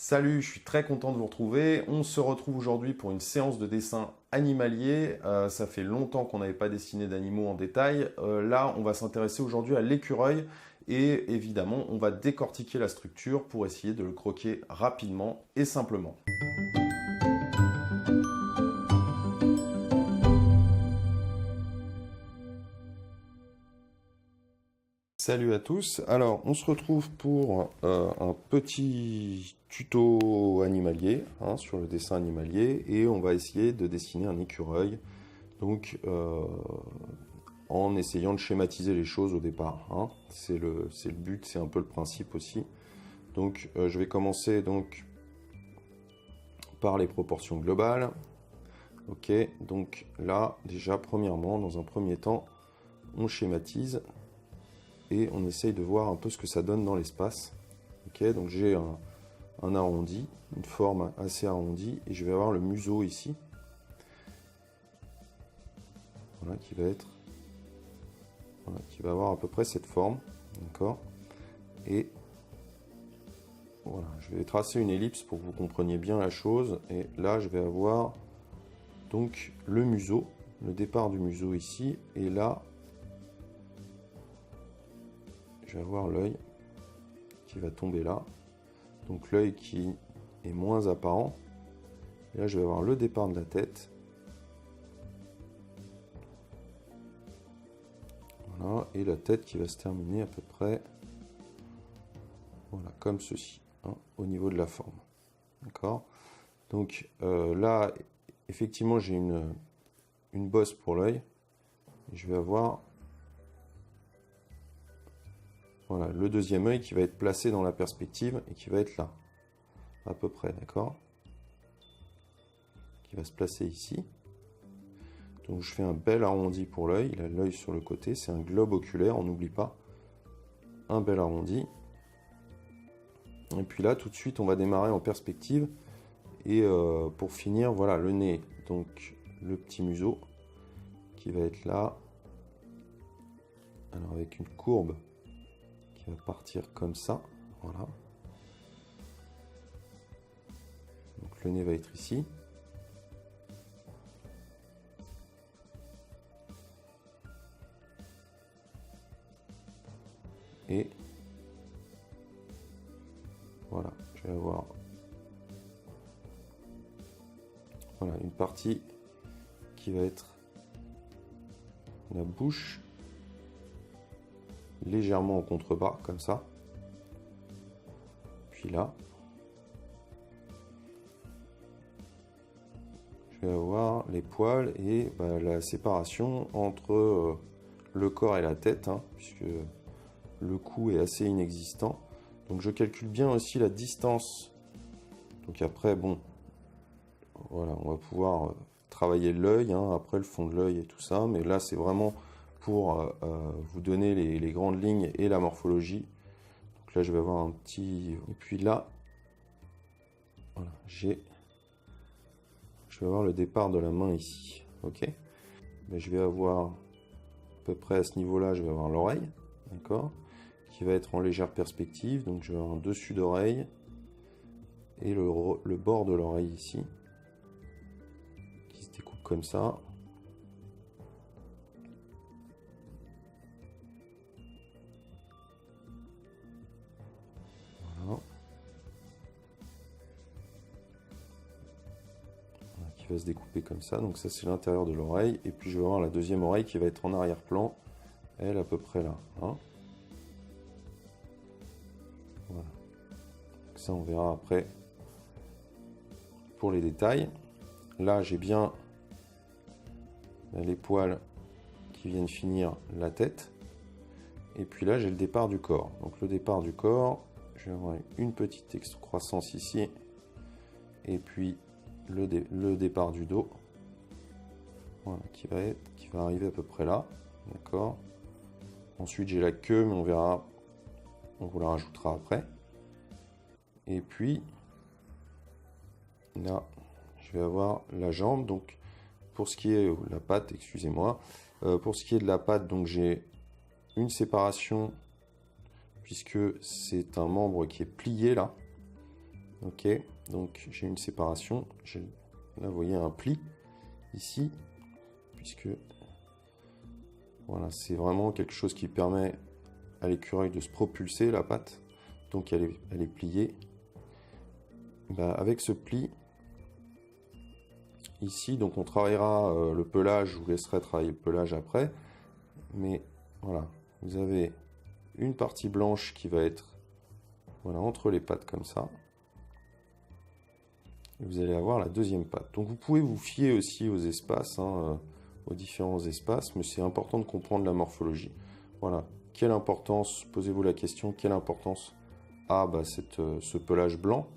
Salut, je suis très content de vous retrouver. On se retrouve aujourd'hui pour une séance de dessin animalier. Ça fait longtemps qu'on n'avait pas dessiné d'animaux en détail. Là, on va s'intéresser aujourd'hui à l'écureuil et évidemment, on va décortiquer la structure pour essayer de le croquer rapidement et simplement. Salut à tous. Alors, on se retrouve pour un petit tuto animalier sur le dessin animalier et on va essayer de dessiner un écureuil. Donc, en essayant de schématiser les choses au départ. C'est le but, c'est un peu le principe aussi. Donc, je vais commencer donc par les proportions globales. Ok, donc là, déjà, premièrement, dans un premier temps, on schématise. Et on essaye de voir un peu ce que ça donne dans l'espace. Ok, donc j'ai un arrondi, une forme assez arrondie, et je vais avoir le museau ici. Voilà, qui va avoir à peu près cette forme. D'accord. Et voilà, je vais tracer une ellipse pour que vous compreniez bien la chose. Et là, je vais avoir donc le museau, le départ du museau ici, et là, je vais avoir l'œil qui va tomber là. Donc l'œil qui est moins apparent. Et là, je vais avoir le départ de la tête. Voilà, et la tête qui va se terminer à peu près voilà, comme ceci, au niveau de la forme. D'accord. Donc là, effectivement, j'ai une bosse pour l'œil. Je vais avoir voilà, le deuxième œil qui va être placé dans la perspective et qui va être là, à peu près, d'accord? Qui va se placer ici. Donc je fais un bel arrondi pour l'œil. Il a l'œil sur le côté, c'est un globe oculaire, on n'oublie pas. Un bel arrondi. Et puis là, tout de suite, on va démarrer en perspective. Et pour finir, voilà, le nez. Donc le petit museau qui va être là. Alors avec une courbe qui va partir comme ça. Voilà. Donc le nez va être ici. Et voilà, je vais avoir voilà, une partie qui va être la bouche légèrement en contrebas, comme ça. Puis là, je vais avoir les poils et la séparation entre le corps et la tête, puisque le cou est assez inexistant. Donc je calcule bien aussi la distance. Donc après, bon, voilà, on va pouvoir travailler l'œil, après le fond de l'œil et tout ça. Mais là, c'est vraiment pour vous donner les grandes lignes et la morphologie. Donc là, je vais avoir un petit... Et puis là, voilà, je vais avoir le départ de la main ici. Ok. Mais je vais avoir, à peu près à ce niveau-là, je vais avoir l'oreille. D'accord. Qui va être en légère perspective. Donc je vais avoir un dessus d'oreille. Et le bord de l'oreille ici. Qui se découpe comme ça. Qui va se découper comme ça, donc ça c'est l'intérieur de l'oreille, et puis je vais avoir la deuxième oreille qui va être en arrière-plan, elle à peu près là. Voilà. Donc ça on verra après pour les détails. Là j'ai bien les poils qui viennent finir la tête, et puis là j'ai le départ du corps. Donc le départ du corps, je vais avoir une petite excroissance ici, et puis le départ du dos, voilà, qui va arriver à peu près là, d'accord. Ensuite j'ai la queue, mais on verra, on vous la rajoutera après. Et puis là je vais avoir la jambe. Donc pour ce qui est la patte, excusez-moi, pour ce qui est de la patte, donc j'ai une séparation puisque c'est un membre qui est plié là. Ok, donc j'ai une séparation. Là, vous voyez un pli ici, puisque voilà, c'est vraiment quelque chose qui permet à l'écureuil de se propulser, la patte. Donc elle est pliée. Bah, avec ce pli ici, donc on travaillera le pelage, je vous laisserai travailler le pelage après. Mais voilà, vous avez une partie blanche qui va être voilà, entre les pattes comme ça. Et vous allez avoir la deuxième patte. Donc vous pouvez vous fier aussi aux espaces, hein, aux différents espaces, mais c'est important de comprendre la morphologie. Voilà, quelle importance, posez-vous la question, quelle importance a ce pelage blanc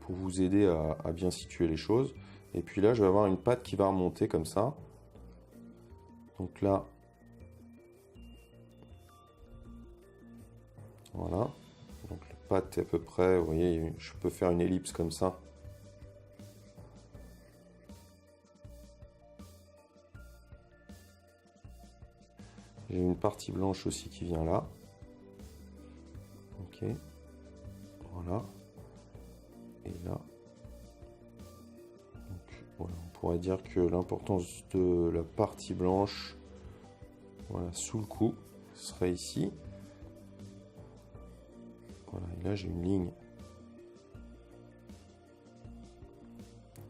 pour vous aider à bien situer les choses. Et puis là, je vais avoir une patte qui va remonter comme ça. Donc là, voilà. Donc la patte est à peu près, vous voyez, je peux faire une ellipse comme ça. J'ai une partie blanche aussi qui vient là. Ok. Voilà. Et là. Donc, voilà, on pourrait dire que l'importance de la partie blanche, voilà, sous le cou, serait ici. Voilà, et là j'ai une ligne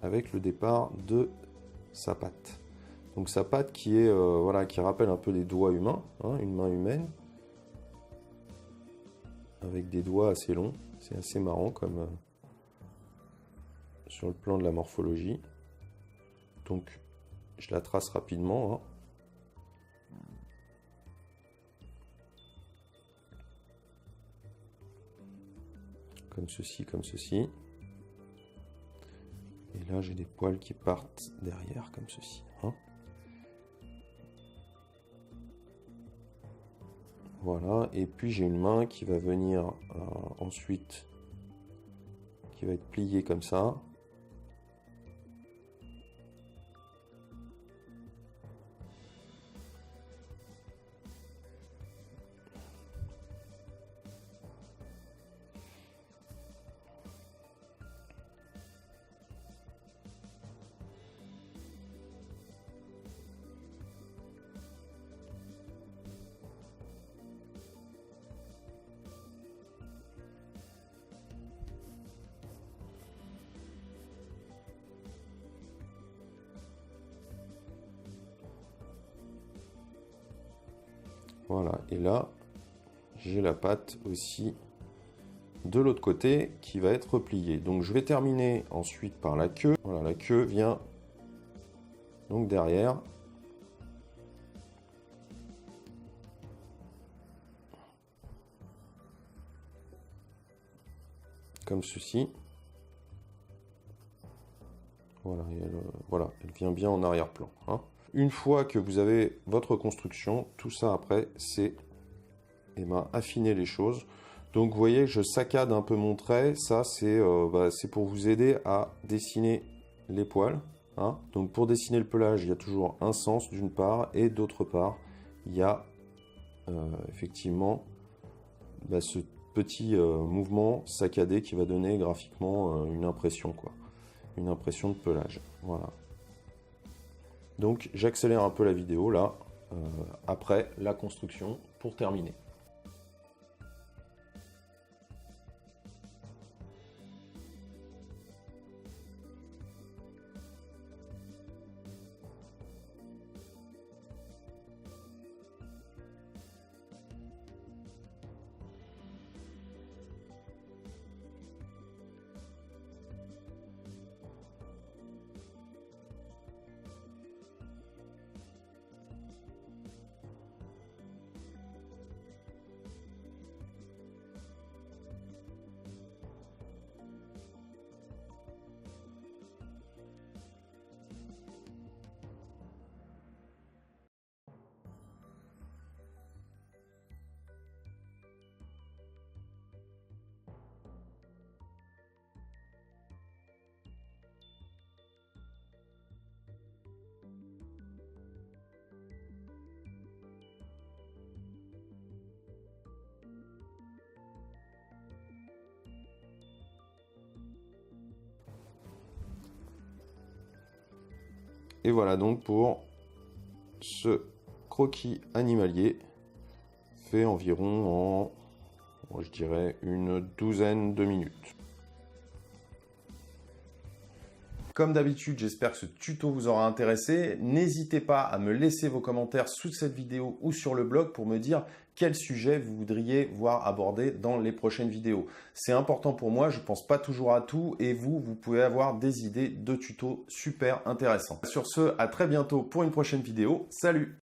avec le départ de sa patte. Donc sa patte qui est voilà, qui rappelle un peu des doigts humains, hein, une main humaine, avec des doigts assez longs. C'est assez marrant comme sur le plan de la morphologie. Donc je la trace rapidement. Hein. Comme ceci, comme ceci. Et là, j'ai des poils qui partent derrière, comme ceci. Hein. Voilà, et puis j'ai une main qui va venir ensuite, qui va être pliée comme ça. Voilà, et là, j'ai la patte aussi de l'autre côté qui va être repliée. Donc je vais terminer ensuite par la queue. Voilà, la queue vient donc derrière. Comme ceci. Voilà, voilà, elle vient bien en arrière-plan. Hein. Une fois que vous avez votre construction, tout ça après, c'est affiner les choses. Donc vous voyez, je saccade un peu mon trait. Ça, c'est pour vous aider à dessiner les poils. Hein. Donc pour dessiner le pelage, il y a toujours un sens d'une part, et d'autre part, il y a effectivement ce petit mouvement saccadé qui va donner graphiquement une impression, quoi. Une impression de pelage. Voilà. Donc j'accélère un peu la vidéo là, après la construction, pour terminer. Et voilà donc pour ce croquis animalier fait environ en, je dirais, une douzaine de minutes. Comme d'habitude, j'espère que ce tuto vous aura intéressé. N'hésitez pas à me laisser vos commentaires sous cette vidéo ou sur le blog pour me dire quel sujet vous voudriez voir abordé dans les prochaines vidéos. C'est important pour moi, je ne pense pas toujours à tout et vous pouvez avoir des idées de tutos super intéressants. Sur ce, à très bientôt pour une prochaine vidéo. Salut!